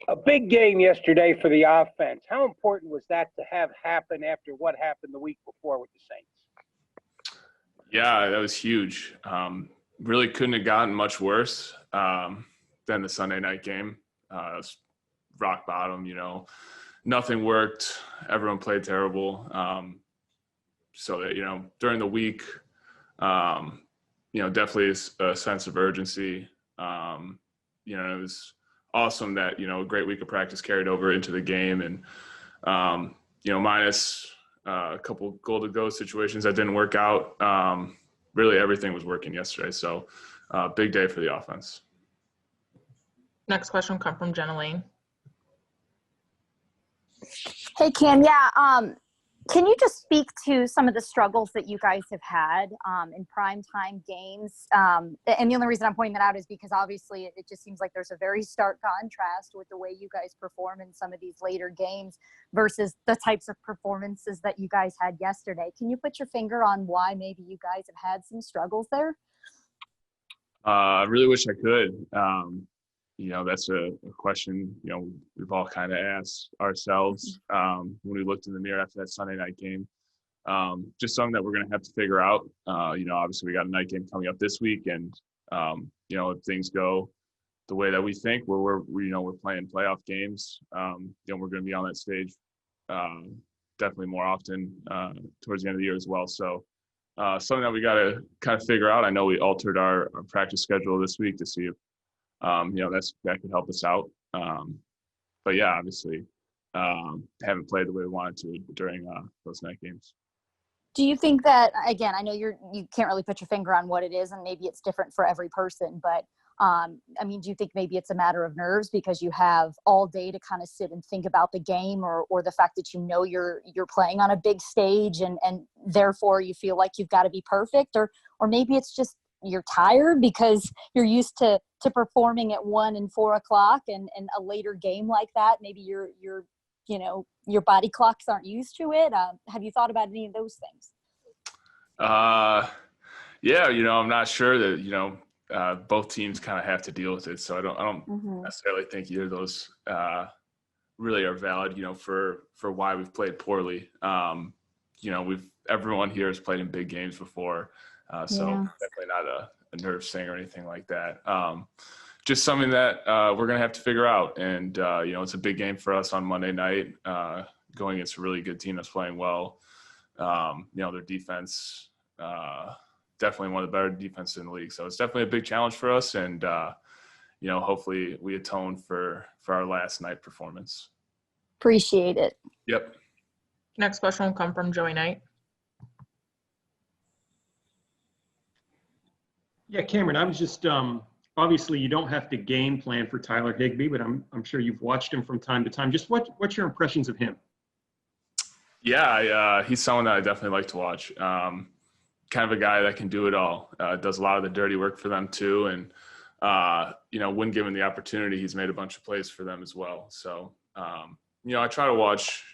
A big game yesterday for the offense. How important was that to have happen after what happened the week before with the Saints? Yeah, that was huge. Really couldn't have gotten much worse than the Sunday night game. It was rock bottom, Nothing worked. Everyone played terrible. So that, during the week, definitely a sense of urgency. It was awesome that, a great week of practice carried over into the game. And, minus a couple goal-to-go situations that didn't work out, really everything was working yesterday. So big day for the offense. Next question will come from Jenna Lane. Hey, Cam. Yeah. Can you just speak to some of the struggles that you guys have had in primetime games? And the only reason I'm pointing that out is because obviously it just seems like there's a very stark contrast with the way you guys perform in some of these later games versus the types of performances that you guys had yesterday. Can you put your finger on why maybe you guys have had some struggles there? I really wish I could. That's a question, we've all kind of asked ourselves when we looked in the mirror after that Sunday night game. Just something that we're going to have to figure out. Obviously we got a night game coming up this week, and, if things go the way that we think, where we're playing playoff games, we're going to be on that stage definitely more often towards the end of the year as well. So something that we got to kind of figure out. I know we altered our practice schedule this week to see if that could help us out. But yeah, obviously, haven't played the way we wanted to during those night games. Do you think that, again, I know you can't really put your finger on what it is, and maybe it's different for every person, but do you think maybe it's a matter of nerves because you have all day to kind of sit and think about the game, or the fact that you're playing on a big stage and therefore you feel like you've got to be perfect, or maybe it's just you're tired because you're used to performing at 1 and 4 o'clock, and a later game like that, maybe your body clocks aren't used to it. Have you thought about any of those things? Yeah, I'm not sure that, both teams kind of have to deal with it. So I don't necessarily think either of those really are valid, for why we've played poorly. Everyone here has played in big games before. So definitely not a nerves thing or anything like that. Just something that we're going to have to figure out. And, it's a big game for us on Monday night, going against a really good team that's playing well. Their defense, definitely one of the better defenses in the league. So it's definitely a big challenge for us. And, hopefully we atone for our last night performance. Appreciate it. Yep. Next question will come from Joey Knight. Yeah, Cameron, I was just obviously you don't have to game plan for Tyler Higbee, but I'm sure you've watched him from time to time. Just what's your impressions of him? Yeah, he's someone that I definitely like to watch. Kind of a guy that can do it all. Does a lot of the dirty work for them too, and when given the opportunity, he's made a bunch of plays for them as well. So I try to watch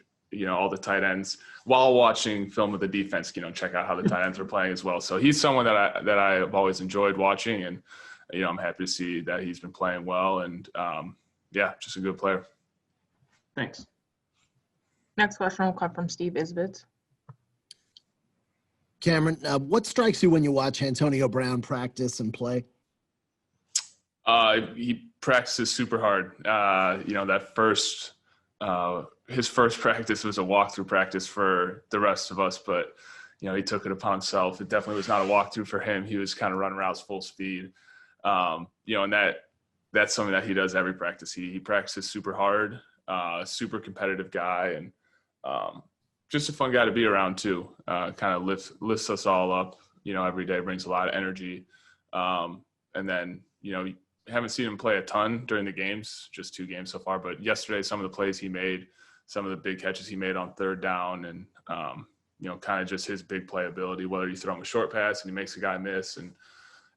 all the tight ends while watching film of the defense, check out how the tight ends are playing as well. So he's someone that I have always enjoyed watching, and, I'm happy to see that he's been playing well, and just a good player. Thanks. Next question will come from Steve Isbitz. Cameron, what strikes you when you watch Antonio Brown practice and play? He practices super hard. His first practice was a walkthrough practice for the rest of us, but, he took it upon himself. It definitely was not a walkthrough for him. He was kind of running routes full speed. And that's something that he does every practice. He practices super hard, super competitive guy, and just a fun guy to be around too. Kind of lifts us all up, every day, brings a lot of energy. And then, haven't seen him play a ton during the games, just 2 games so far. But yesterday, some of the plays he made, some of the big catches he made on third down, and, kind of just his big playability, whether you throw him a short pass and he makes a guy miss and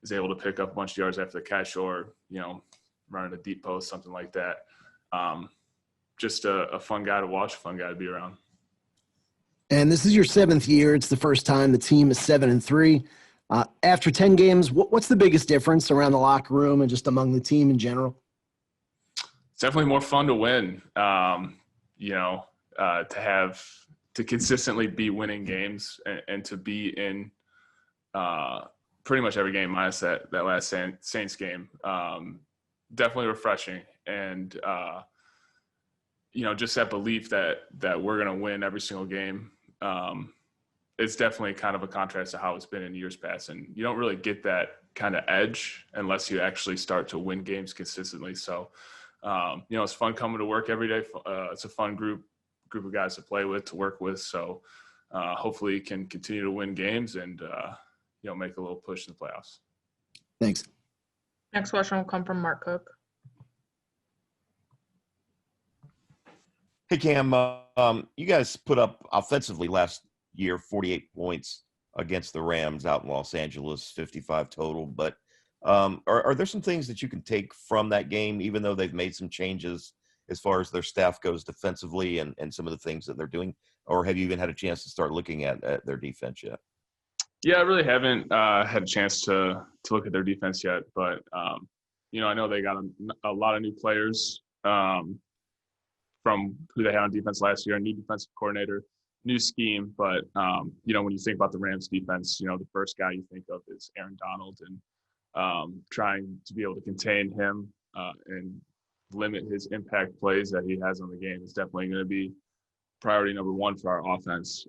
is able to pick up a bunch of yards after the catch, or, running a deep post, something like that. Just a fun guy to watch, a fun guy to be around. And this is your 7th year. It's the first time the team is 7-3. After 10 games, what's the biggest difference around the locker room and just among the team in general? it's definitely more fun to win. To consistently be winning games and to be in pretty much every game minus that last Saints game. Definitely refreshing. And, just that belief that we're going to win every single game. It's definitely kind of a contrast to how it's been in years past. And you don't really get that kind of edge unless you actually start to win games consistently. So, it's fun coming to work every day. It's a fun group of guys to play with, to work with. So hopefully can continue to win games and, make a little push in the playoffs. Thanks. Next question will come from Mark Cook. Hey, Cam, you guys put up offensively last year 48 points against the Rams out in Los Angeles, 55 total. But are there some things that you can take from that game, even though they've made some changes as far as their staff goes defensively and some of the things that they're doing? Or have you even had a chance to start looking at their defense yet? Yeah, I really haven't had a chance to look at their defense yet. But, I know they got a lot of new players from who they had on defense last year, a new defensive coordinator, new scheme. But, when you think about the Rams defense, the first guy you think of is Aaron Donald, and trying to be able to contain him and limit his impact plays that he has on the game is definitely going to be priority number one for our offense,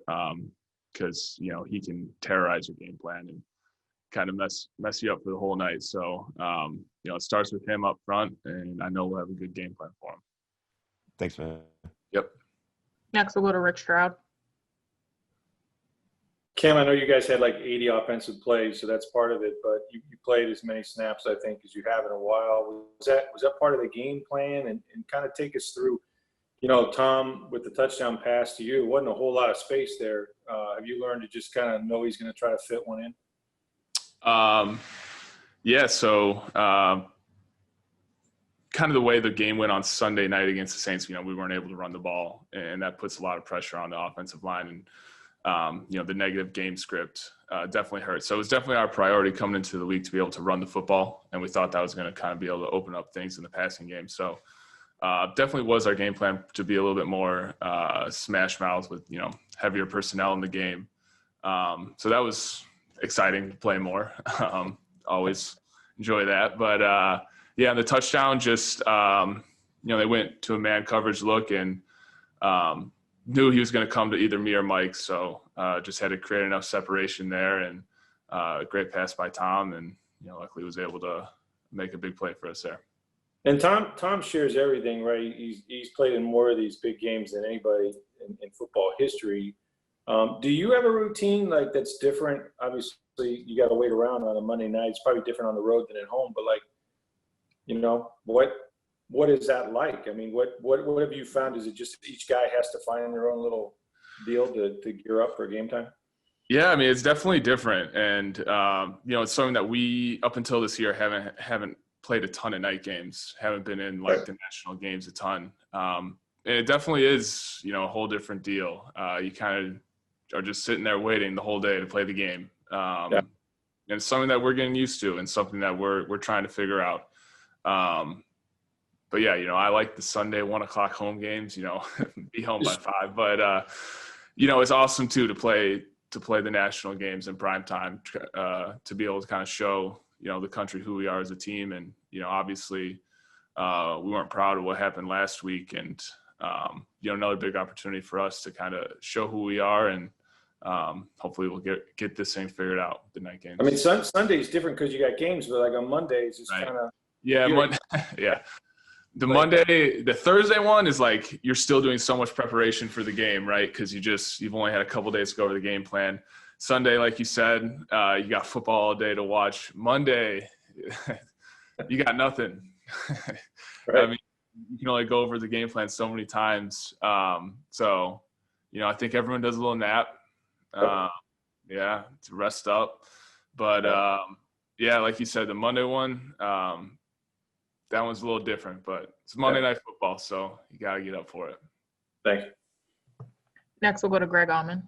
because he can terrorize your game plan and kind of mess you up for the whole night. So it starts with him up front, and I know we'll have a good game plan for him. Thanks, man. Yep. Next, we'll go to Rick Stroud. Cam, I know you guys had like 80 offensive plays, so that's part of it, but you played as many snaps, I think, as you have in a while. Was that part of the game plan? And kind of take us through, Tom, with the touchdown pass to you, it wasn't a whole lot of space there. Have you learned to just kind of know he's going to try to fit one in? So kind of the way the game went on Sunday night against the Saints, we weren't able to run the ball, and that puts a lot of pressure on the offensive line. And the negative game script definitely hurt. So it was definitely our priority coming into the week to be able to run the football, and we thought that was going to kind of be able to open up things in the passing game. So definitely was our game plan to be a little bit more smash mouth with, heavier personnel in the game. So that was exciting to play more. Always enjoy that. But, the touchdown just, they went to a man coverage look and knew he was going to come to either me or Mike. So just had to create enough separation there, and great pass by Tom, and, luckily was able to make a big play for us there. And Tom shares everything, right? He's played in more of these big games than anybody in football history. Do you have a routine like that's different? Obviously, you got to wait around on a Monday night. It's probably different on the road than at home. But what is that like? I mean, what have you found? Is it just each guy has to find their own little deal to gear up for game time? Yeah, I mean, it's definitely different, and it's something that we up until this year haven't played a ton of night games, haven't been in the national games a ton. And it definitely is, a whole different deal. You kind of are just sitting there waiting the whole day to play the game. And it's something that we're getting used to and something that we're trying to figure out. But yeah, I like the Sunday 1:00 home games, be home by 5. But, it's awesome too to play the national games in prime time, to be able to kind of show, the country who we are as a team. And, obviously we weren't proud of what happened last week, and, another big opportunity for us to kind of show who we are, and hopefully we'll get this thing figured out, the night games. I mean, Sunday is different because you got games, but like on Mondays, it's kind of – yeah. The Thursday one is like you're still doing so much preparation for the game, right? Because you've only had a couple days to go over the game plan. Sunday, like you said, you got football all day to watch. Monday, you got nothing. Right. I mean, you can only go over the game plan so many times. So, I think everyone does a little nap. To rest up. But, like you said, the Monday one, that one's a little different. But it's Monday Night Football, so you got to get up for it. Thanks. Next, we'll go to Greg Auman.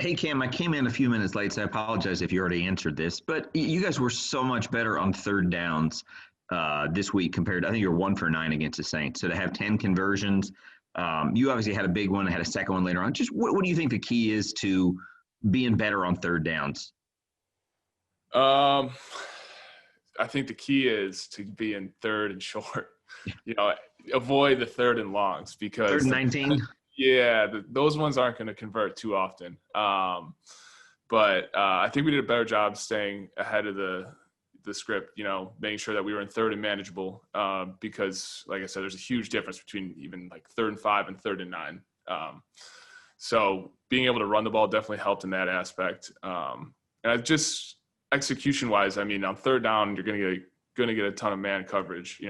Hey, Cam, I came in a few minutes late, so I apologize if you already answered this. But you guys were so much better on third downs this week compared to, I think you were 1 for 9 against the Saints. So to have 10 conversions, you obviously had a big one, had a second one later on. Just what do you think the key is to being better on third downs? I think the key is to be in third and short. Avoid the third and longs because Third and 19? Yeah, those ones aren't going to convert too often. But I think we did a better job staying ahead of the script, making sure that we were in third and manageable because, like I said, there's a huge difference between even like 3rd and 5 and 3rd and 9. So being able to run the ball definitely helped in that aspect. And just execution-wise, I mean, on third down, you're going to get a ton of man coverage,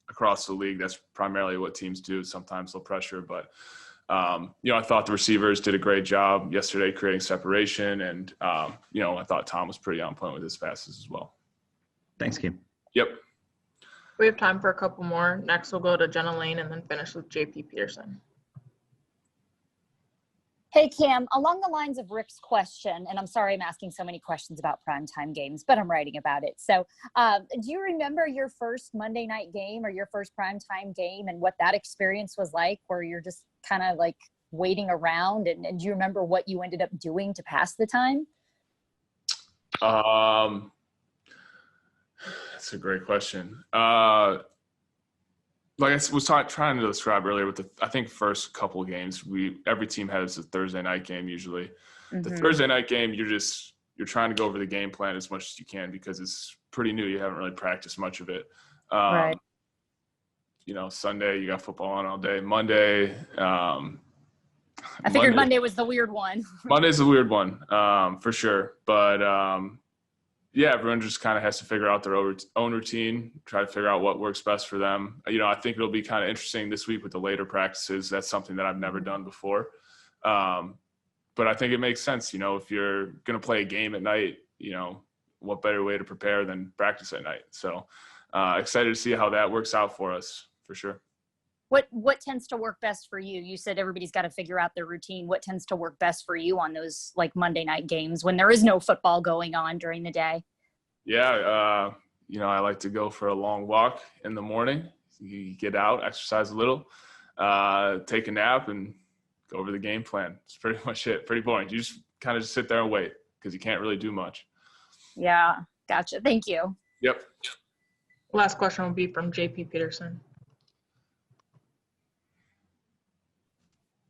across the league. That's primarily what teams do. Sometimes they'll pressure, but I thought the receivers did a great job yesterday creating separation, and I thought Tom was pretty on point with his passes as well. Thanks, Kim. Yep. We have time for a couple more. Next, we'll go to Jenna Lane and then finish with JP Peterson. Hey, Cam, along the lines of Rick's question, and I'm sorry I'm asking so many questions about primetime games, but I'm writing about it. So do you remember your first Monday night game or your first primetime game and what that experience was like, where you're just kind of like waiting around? And do you remember what you ended up doing to pass the time? That's a great question. Like I was trying to describe earlier with I think first couple of games, every team has a Thursday night game usually. Mm-hmm. The Thursday night game, you're trying to go over the game plan as much as you can because it's pretty new. You haven't really practiced much of it. Right. Sunday you got football on all day. Monday. I figured Monday was the weird one. Monday's the weird one, for sure. But yeah, everyone just kind of has to figure out their own routine, try to figure out what works best for them. I think it'll be kind of interesting this week with the later practices. That's something that I've never done before. But I think it makes sense, if you're going to play a game at night, what better way to prepare than practice at night. So excited to see how that works out for us, for sure. What tends to work best for you? You said everybody's got to figure out their routine. What tends to work best for you on those like Monday night games when there is no football going on during the day? Yeah, I like to go for a long walk in the morning. You get out, exercise a little, take a nap, and go over the game plan. It's pretty much it. Pretty boring. You just kind of just sit there and wait because you can't really do much. Yeah, gotcha. Thank you. Yep. Last question will be from JP Peterson.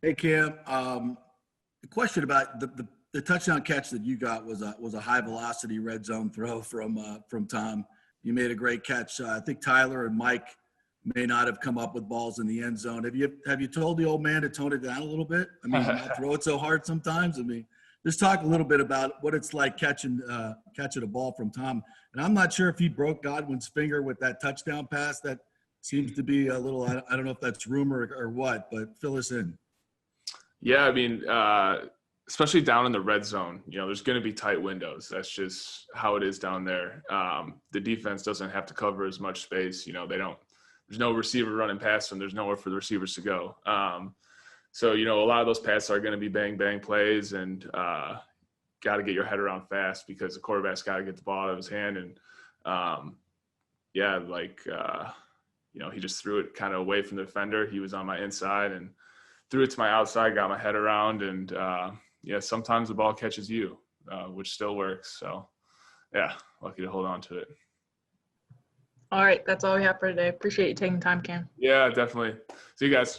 Hey, Cam. The question about the touchdown catch that you got was a high velocity red zone throw from Tom. You made a great catch. I think Tyler and Mike may not have come up with balls in the end zone. Have you told the old man to tone it down a little bit? I mean, not throw it so hard sometimes. I mean, just talk a little bit about what it's like catching a ball from Tom. And I'm not sure if he broke Godwin's finger with that touchdown pass. That seems to be a little. I don't know if that's rumor or what, but fill us in. Yeah, I mean, especially down in the red zone, there's going to be tight windows. That's just how it is down there. The defense doesn't have to cover as much space. There's no receiver running past them. There's nowhere for the receivers to go. So, a lot of those passes are going to be bang, bang plays and got to get your head around fast because the quarterback's got to get the ball out of his hand. And, he just threw it kind of away from the defender. He was on my inside and threw it to my outside, got my head around, and sometimes the ball catches you, which still works. So, yeah, lucky to hold on to it. All right, that's all we have for today. Appreciate you taking time, Cam. Yeah, definitely. See you guys.